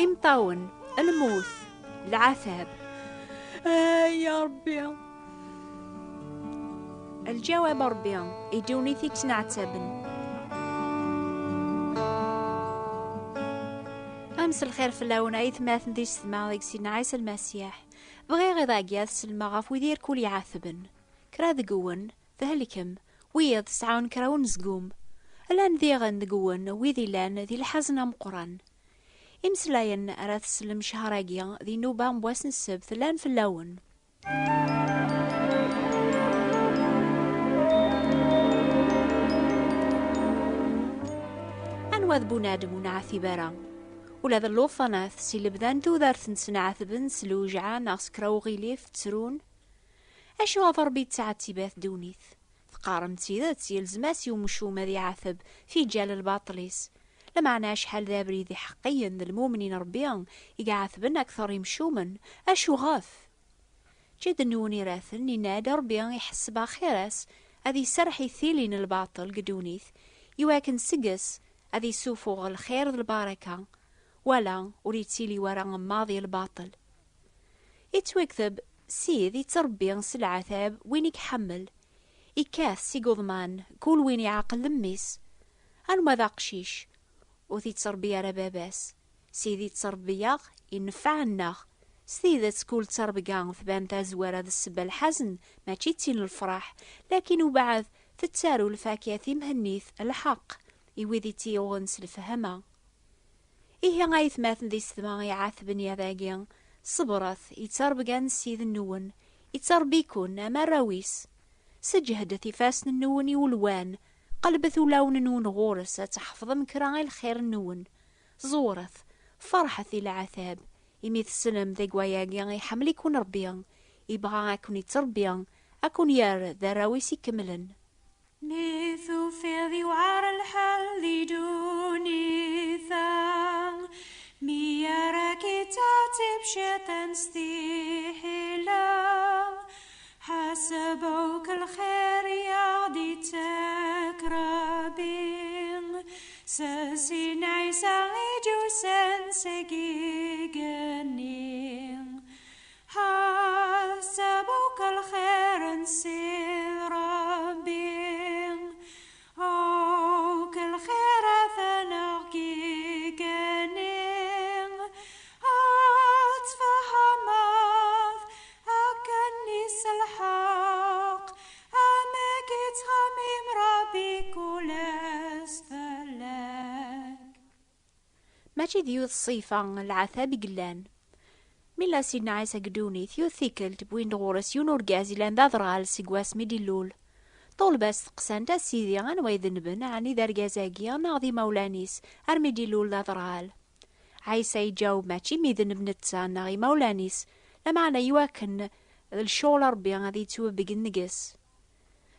إمطاون، الموت، العذاب. يا ربي. الجواب ربي يدوني ثيك تنعتبن. أمس الخير في اللون عيث ماثن دي السماء ديك سيدنا عيسى المسيح بغي غير سلما غاف ويدير كل يعاثبن كرا ذقون ذهلكم ويض سعون كراون زقوم الان ذيغن ذقون ويذي لان ذي الحزن مقران إمسلاين أراث سلم شهراجيا ذي نوبا مبواسن السبت لان في اللون. أنوذ بنادم ونعثي برا ولا ذا اللوفاناث سي لبدان تودارث نسنعثبن سلوجعا ناس كراو غيليف تسرون أشو غفر بيت ساعة تباث دونيث ثقارم تيذات يلزماس ومشومة ذي عثب في جال الباطليس لمعنى شحال ذا بريذي حقيا ذا المؤمنين ربيان يقعثبن أكثر يمشومن أشو غاف جد نوني راثن ينادى ربيان يحسب خيراس أذي سرحي ثيلين الباطل قدونيث يواكن سقس أذي سوفوغ الخير ذا البركة ولا أريد سيلي وراء ماضي الباطل يتوكذب سيذ يتربي سلعثاب وين يحمل يكاث سيقضمان كل وين يعقل لميس أنما ذا قشيش وذي تربية رباباس سيذي تربية ينفعنا سيذا تكون تربية ثبان تازوار هذا السبا الحزن ما تشيتين الفرح لكن وبعد تتسارو الفاكهة مهنيث الحق يوذي تيغنس الفهمة إيه غايث ماثن ذي السماء يعاثبن يا ذاقيا صبرث يتربقان سيذ النون يتربيكون أما راويس سجهدث يفاسن النون يولوان قلبث لون نون غورس تحفظ مكراغي الخير النون زورث فرحث العذاب يميث السلم ذي قواياقيا يحمل يكون ربيا يبغى أكون يتربيا أكون يار ذا راويس يكملن نيثو في ذي وعار الحل ذي دوني ثان ميارا كتاتب شيطان ستيحلا حسبوك الخير يغدي تكرابين ساسين عيسى جوسن سقيقنين حسبوك الخير نسير ربين أو كل خير ثناقي كنين أتفهمت أكنيس الحق أمك تخميم ربي كل استلاك ماشي ذيوث الصيفة العذاب قلان ملا سيدنا عيسى قدوني ثيو ثيكل تبوين دغورس يونور قازي لان ذا ضرال سيقواس ميدي اللول طول بس قسان تا سيدي غان ويذنبن عني ذا رقازاقيا ناضي مولانيس ارميدي اللول ذا ضرال عيسى يجاوب ماشي ميذنب نتسان ناغي مولانيس لمعنى يواكن الشول ربي غادي توبق النقس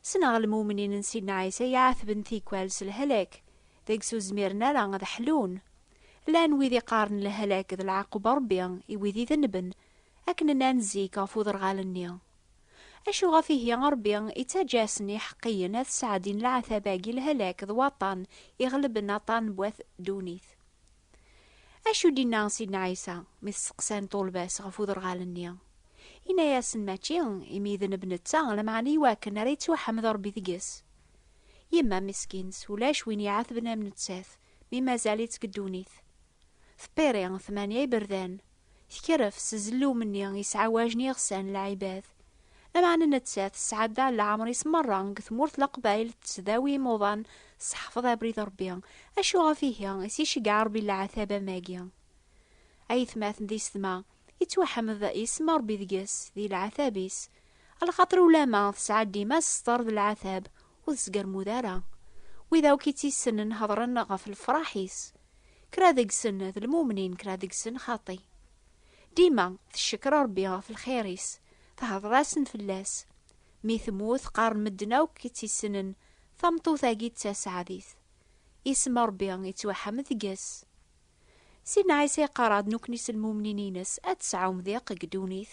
سنغ المؤمنين سيدنا عيسى يعاثبن ثيكوالس الهلاك ذيكسو زميرنا راه غادا حلون لان ويذي قارن الهلاك ذا العقوبة ربي يويذي ذنبن أكننا نزيك غفوذ رغالني أشو غفيه يا ربي إتجاسني حقيا هذ سعدين العثاباقي الهلاك ذو وطن يغلب النطان بوث دونيث أشو دينا سيدنا عيسى مسقسان طول باس غفوذ رغالني إنا ياسن ماتشي إميذن بنتا لمعني واكن ريت وحمد ربي ذقس يما مسكينس ولاش وين يعاثبنا من تساث مما زالت قدونيث ثبيري 8 بردان ثكرف سزلو مني يسعى واجني غسان العباد لما أنا نتسات السعادة لعمري سمران ثمورت القبايل تسداوي موضان صحفظ بريد ربيان أشو غفيه يسيش قعربي العثابة ماقيا أي ثماثن ذي سما يتوحم ذا اسم ربي ذقس ذي العثابيس الخطر ولا ما تسعد ديما ستر ذي العثاب وتسقر مدارة وإذا وكيتي السنن هضرن غف الفراحيس كرا ذيك سن ذا المؤمنين كرا ذيك سن خاطي ديما الشكر ربي غف الخيريس تهضراسن فلاس مي ثموث قارن مدنا وكيتي السنن ثمطو ثاقي تسعديث اسم ربي يتوحم ذقس سيدنا عيسى قراد نكنيس المؤمنينينس أتسعو مذيق قدونيث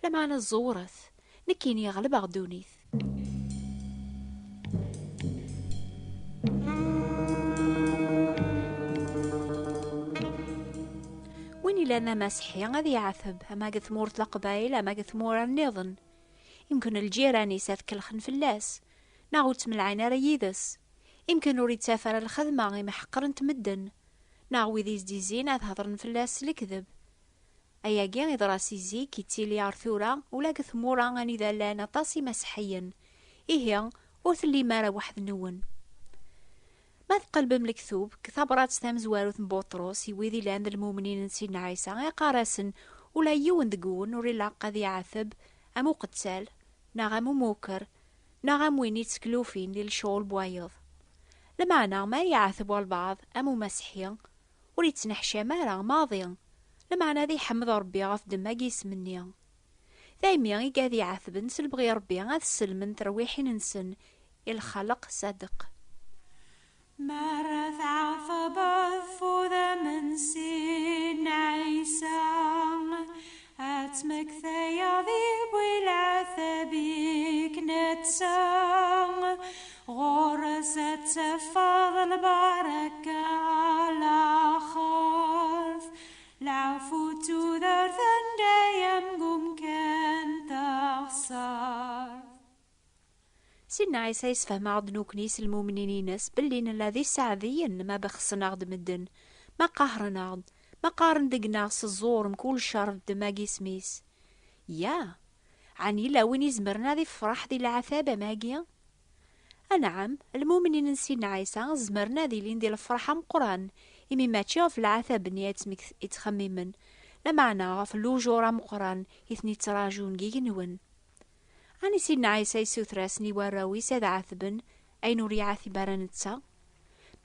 لمعنى الزورث نكيني يغلب غدونيث وين لنا مسحي غادي يعثب أما قثمور القبايل أما قثمور النظن. يمكن الجيران يسات كلخن فلاس ناغو تملعين ريدس. يمكن وريد سافر الخدمة يمحقرن تمدن ناغو ذي زديزين هضرن فلاس الكذب. أياقي إضراسي زي كيتيلي عرثورا ولا قثمورا غاني ذا لانا طاسي مسحيا إيهيا وثلي مارا واحد نون. ما تقلب ملكثوب كثابرات ستام زواروث بطرس يويذي لاند المؤمنين نسينا عيسى يقارسن ولا يون دقون وريلا قد يعثب أمو قتسال ناغمو موكر ناغم وين يتسكلوفين للشغل بوايض. لمعنا ما يعثب البعض أمو مسحيا وريتنحشى مارا ماضيا لمعنا ذي حمد ربي غف دماقيس منيا ذايميا يقاذ يعثبن سلبغي ربي غاث السلمن ترويحين نسن الخلق صدق. Mareth عثبت فوذا من سين عيسى أتمك ثياذيب والعثبيك نتسان غرزت سفاض البركة على خاف العفو تذر ثنديم قم كان تخسر. سيدنا عيسى يسفهم عضنو كنيس المؤمنين ناس باللي الذي سعذيا ما بخصنا عض مدن ما قهرنا عض ما قارن دقنا الزور مكول شرف دماغي سميس يا عني لا وين يزمرنا ذي فرح ذي العثابة ماقيا. نعم المؤمنين نسينا عيسى زمرنا ذي لين دي الفرحة مقران إمي ما تشوف العثاب نيات يتخممن لمعنا غف اللوجورة مقران يثني تراجون جيجنون. أني سيدنا عيسى يسوثراسني وراوي ساد عثبن أي نور يعثي بارنتسا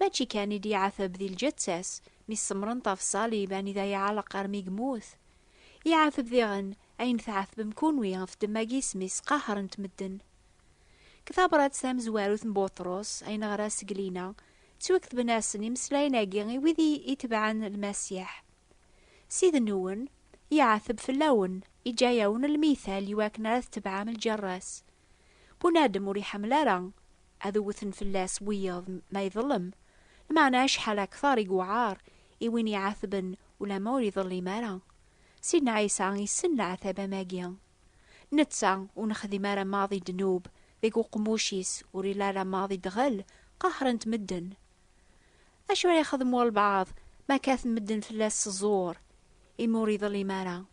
ماشي كان يدي عثب ذي الجتساس ميسمرن طاف صاليب أني ذا يعلق أرمي قموث يعثب ذيغن أين ثعثب مكونوي في دماقي سميس قهر نتمدن. كثابرات سام زواروث بطرس أين غراس قلينا تسوكت بناسني مسلاينا قيغي وذي يتبعن المسيح سيد النون يعثب في اللون إجايون المثال يواكن راث تبعام الجراس بنادم وريح ملارا أذوثن فلاس ويض ما يظلم معنى شحال أكثر يقوعار إوين يعثبن ولا مور يظلي مارا. سيدنا عيسى يسن عثابة ماقيا نتسع ونخذي مارا ماضي دنوب ذيقو قموشيس وريلالا ماضي دغل قهرا تمدن أشوار يخدموا البعض ما كاث مدن فلاس الزور إمور يظلي مارا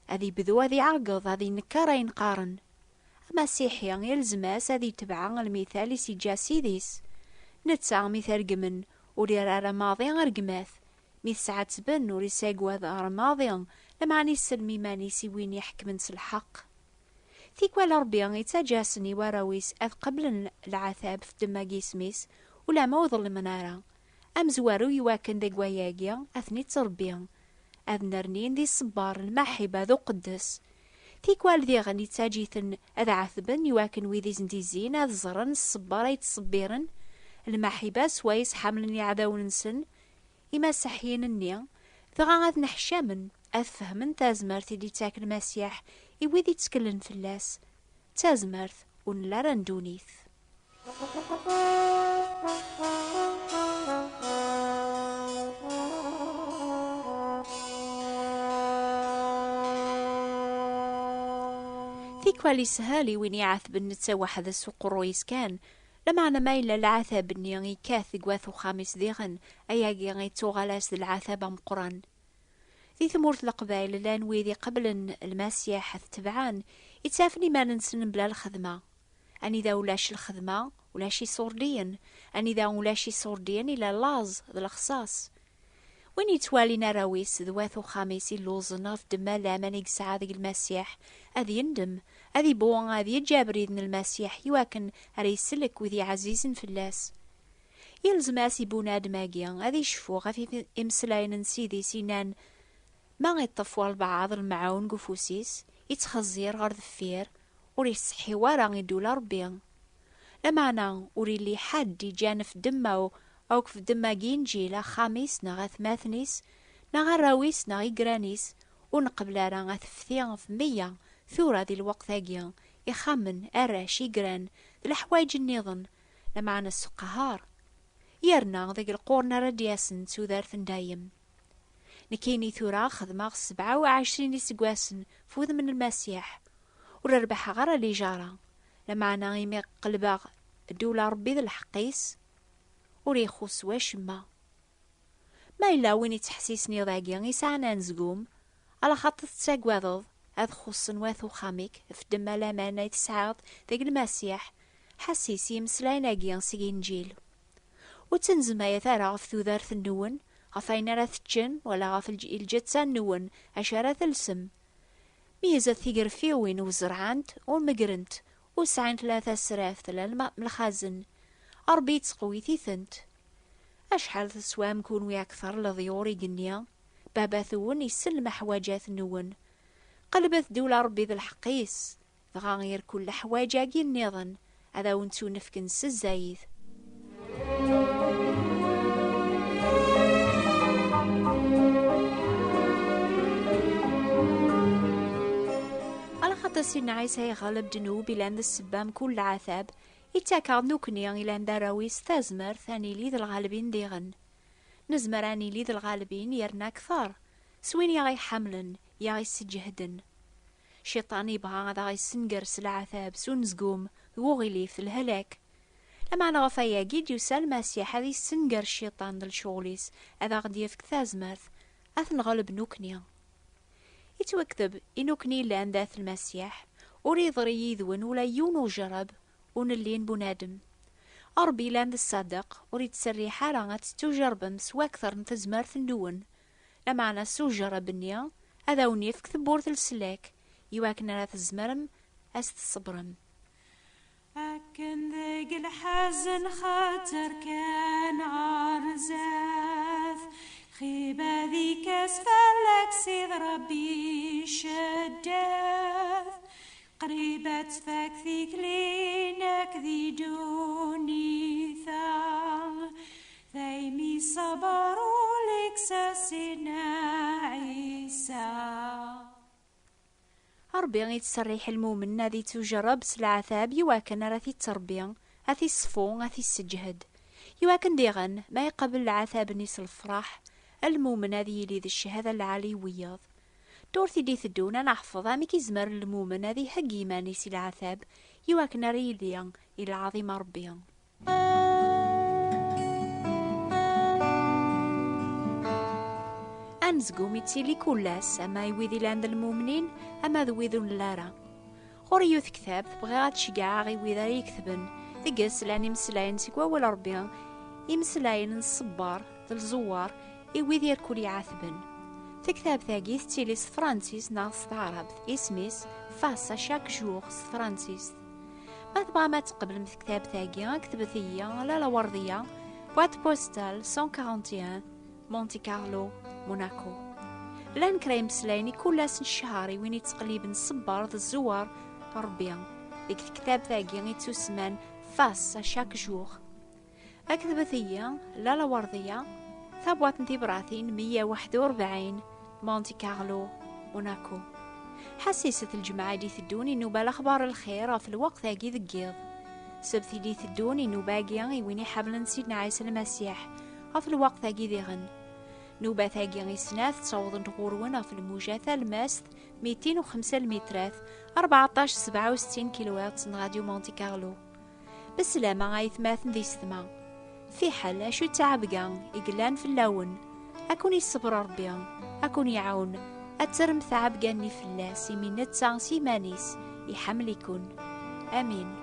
هذي بذو هذي عرقض هذي نكارين قارن. أما سيحيا يلزماس هذي تبعا المثال سيجا سيديس نتسع مثال قمن وريرا ماضي غرقماث ميث ساعات بن وريساقوا ذا ماضي لمعني السلمي ماني سيوين يحكمن الحق. ثيكوا لربيا يتجاسني وراويس أذ قبل العثاب في دماقي سميس ولا موضل المنارة أم زوارو يواكن ذا قواياقيا أثني تربيا أذ نرنين ذي الصبار المحبة ذو قدس تيكوال ذي غني تاجيثن أذ عثبن يواكن ويذي زنديزين أذ زرن الصبار يتصبيرن المحبة سوايس حملن يعداون نسن إما سحيين النيا ذغا أذ نحشامن أذ فهمن تازمرت دي تاكل مسيح إويذي تسكلن فلاس تازمرت ونلا رندونيث. ثيكوالي سهالي وين يعثب النتسا واحد السوق الرويس كان لمعنى ما إلا العثاب نيغي كاثق واثو خامس ديغن أياقي غيتو غلاس العثاب مقران. ذي ثمورت القبائل لان ويذي قبل المسيح تبعان يتسافني ما ننسن بلا الخدمة أني ذا ولاش الخدمة ولاشي صوردين أني ذا ولاشي صوردين إلا لاز ذا الخصاص وين يتوالي نراويس ذواثو خاميسي اللوزنا في دما لامان يقسع ذي المسيح أذي يندم أذي بوان أذي يجابري ذن المسيح يواكن هري سلك وذي عزيز فلاس يلزم أسي بوناد ماقيا أذي شفو غفي إمسلاين نسيدي سينان ما غيطفوا البعض المعاون قفوسيس يتخزير غير ذفير وريصحي ورا يدولا ربيا لمعنا وري لي حد يجان في دما أو في دما جينجيلا خاميس نغا ثماثنيس نغا راويس نغا يقرانيس ونقبل راه ثفثيا في 100 ثورة ذي الوقت هاقيا يخمن أراش يقران ذي الحوايج النظن لمعنا السقهار يرنا ذيك القورنا ردياسن سوذارثن دايم نكيني ثورا خدمة 27 سقواسن فوذ من المسيح ورربح غير اللي جارة لما أنا غيمي قلبا الدولة ربي ذا الحقيس وريخوص واشما ما إلا وين يتحسيسني ضاقي يسعنا نزقوم على خط تساقواضض هذ خصن واثو خاميك في دم لامانا يتسعاد ذاك المسيح حسيسي يمسلاين اقيان سيجين جيل وتنزم يثارا في ذوذارث النون غفاين راه تجن ولا غف الجتسا النون أشارة ثلسم ميزة ثيقر فيوين وزرعانت ومقرنت وسعين 3 سراف من الخازن أربي تقوي ثيثنت أشحال تسوام كون أكثر لضيوري قنيا بابا ثون يسلم حواجات النون قلبت دولة ربي ذا الحقيس غير كل حواجة النظن هذا ونتو نفكنس الزايد على خاطر سيدنا عيسى يغلب جنوب إلى عند السبام كل عذاب يتاكا نوكنيا إلى عند راويس تازمر ثاني ليد الغالبين ديغن نزمراني ليد الغالبين يرنا كثار سوين يغي حملن يغي سجهدن شيطاني بغا غدا يسنقرس العذاب سونزقوم وغيلي في الهلاك لما أنا غفايا جيد يسال مسيح هذي سنقر الشيطان دل شغليس هذا غدي يفك ثازمرث أثن غلب نوكنيا يتوكتب إنوكني لان ذات المسيح وريض ريذون ولا يونو جرب ونلين بنادم أربي لاند الصدق وريد سري حالة تجربم سوا أكثر نتزمرث ندون لما أنا سوجرب النيا هذا ونيفك ثبورث السلاك يواكن راه تزمرم أست الصبرم أكن ذيق الحزن خاطر كان عرزاث خيبة ذيك اسفلك سيد ربي شداث قريبة تفاك ذيك لينك ذي دوني ثام ذيمي صبروا لك ساسنا عيسى ربي يتسريح المؤمن هذي تجرب العذاب يواكن راثي التربية هاثي الصفو هاثي السجهد يواكن ديغن ما يقبل العذاب نيس الفرح المؤمن هذي يلي ذي الشهادة العالي وياض دورتي دي ثدونا نحفظها ميكي زمر المؤمن هذي هقي مانيسي العذاب يواكن ريليا إلى عظيم ربي أنزقو ميتسيلي كولاس أما يويذي لاند المؤمنين أما ذويذون لارا غوري يوث كتاب بغيغات شقاع غي ويذا يكتبن ذقس لاني مسلاين سيكوا ولا ربي يمسلاين الصبار ذا الزوار يويذ يركو لي عاثبن في كتاب ثاقيث تيليس فرانسيس ناس عرب اسميس فاسا شاك جوغ فرانسيس ما تبغى ما تقبل مثل كتاب ثاقي كتبت هي لا وردية بوات بوستال 141 مونتي كارلو موناكو لان كريم سلايني كولاس الشهاري وين يتقليب نصبر ذا الزوار ربيا ديك الكتاب ثاقي يتسمان فاس شاك جوغ أكتبت هي لا وردية ثابوات نتي براثين 141 مونتي كارلو موناكو حسيسة الجماعة دي ثدوني انو بالاخبار الخير في الوقت ذاقي ذقيض سبثي دي ثدوني انو باقيا ويني حبل سيدنا عيسى المسيح في الوقت ذاقي ذيغن نوبة ثاقي سناث تصوض نغورون في الموجاثة الماست 205 مترات 14-67 كيلوات راديو مونتي كارلو بالسلامة غايث ماثن ذي ستما في حال شو تعبقان إقلان في اللون أكون يصبر ربي أكون يعاون أترم ثعبقاني في الله سيمين نتسان سيمانيس يحمل يكون آمين